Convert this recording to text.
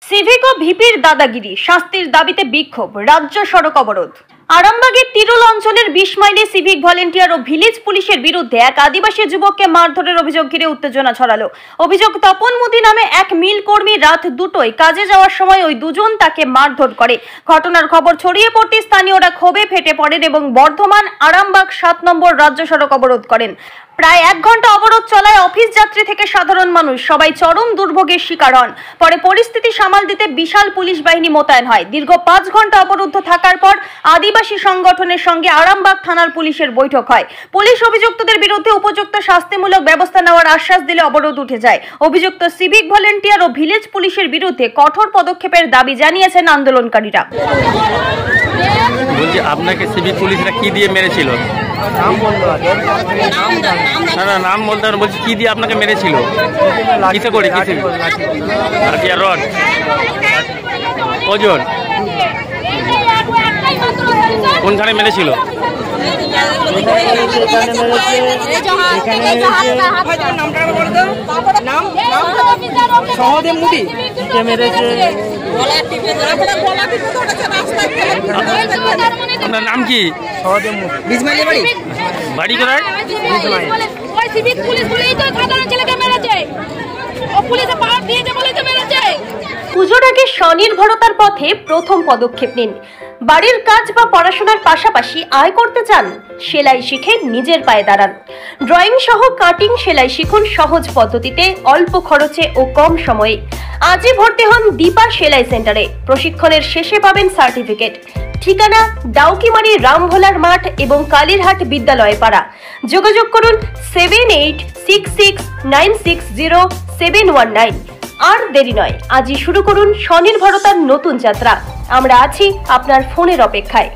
Civic ও ভিপির দাদাগিরি, শাস্তির দাবিতে বিক্ষোভ, রাজ্য সড়ক অবরোধ। আরামবাগের তিরুল অঞ্চলের 20 মাইলে সিভিক ভলেন্টিয়ার ও ভিলেজ পুলিশের বিরুদ্ধে এক আদিবাসী যুবককে মারধরের অভিযোগ ঘিরে উত্তেজনা ছড়ালো। অভিযোগ, তপন মুদি নামে এক মিল কর্মী রাত 2টোয় কাজে যাওয়ার সময় ওই দুজন তাকে মারধর করে। ঘটনার খবর ছড়িয়ে পড়তে স্থানীয়রা ক্ষোভে ফেটে পড়েন এবং বর্ধমান আরামবাগ 7 নম্বর রাজ্য সড়ক অবরোধ করেন। প্রায় 1 ঘন্টা অবরোধ চলায় অফিস যাত্রী থেকে সাধারণ মানুষ সবাই চরম দুর্ভোগের শিকার হন। পরে পরিস্থিতি সামাল দিতে বিশাল পুলিশ বাহিনী মোতায়েন হয়। দীর্ঘ 5 ঘন্টা অবরুদ্ধ থাকার পর আদিবাসী সংগঠনের সঙ্গে আরামবাগ থানার পুলিশের বৈঠক হয়। পুলিশ অভিযুক্তদের বিরুদ্ধে উপযুক্ত শাস্তিমূলক ব্যবস্থা নেওয়ার আশ্বাস দিলে অবরোধ উঠে যায়। অভিযুক্ত সিভিক ভলেন্টিয়ার ও ভিলেজ পুলিশের বিরুদ্ধে কঠোর পদক্ষেপের দাবি জানিয়েছেন আন্দোলনকারীরা। বলছি, আপনাকে সিভিক পুলিশরা কি দিয়ে মেরেছিল? নাম বলতে হবে। বলছি, কি দিয়ে আপনাকে মেরেছিল? কিসে করে? লাঠি আর রড? ওজন কোনখানে মেরেছিল? সহদেব মুদি মেরেছে। আপনার নাম কি? সহদেব মুদি। বিজমাইলে বাড়ি। বাড়ি কোথায়? পুজোর আগে স্বনির্ভরতার পথে প্রথম পদক্ষেপ নিন। বাড়ির কাজ বা পড়াশোনার পাশাপাশি আয় করতে চান? সেলাই শিখে নিজের পায়ে দাঁড়ান। ড্রয়িং সহ কাটিং সেলাই শিখুন সহজ পদ্ধতিতে, অল্প খরচে ও কম সময়ে। আজই ভর্তি হন দীপা সেলাই সেন্টারে। প্রশিক্ষণের শেষে পাবেন সার্টিফিকেট। ঠিকানা ডাউকিমারি রামভোলার মাঠ এবং কালীরহাট বিদ্যালয় পাড়া। যোগাযোগ করুন 7866960719। আর দেরি নয়, আজই শুরু করুন স্বনির্ভরতার নতুন যাত্রা। আমরা আছি আপনার ফোনের অপেক্ষায়।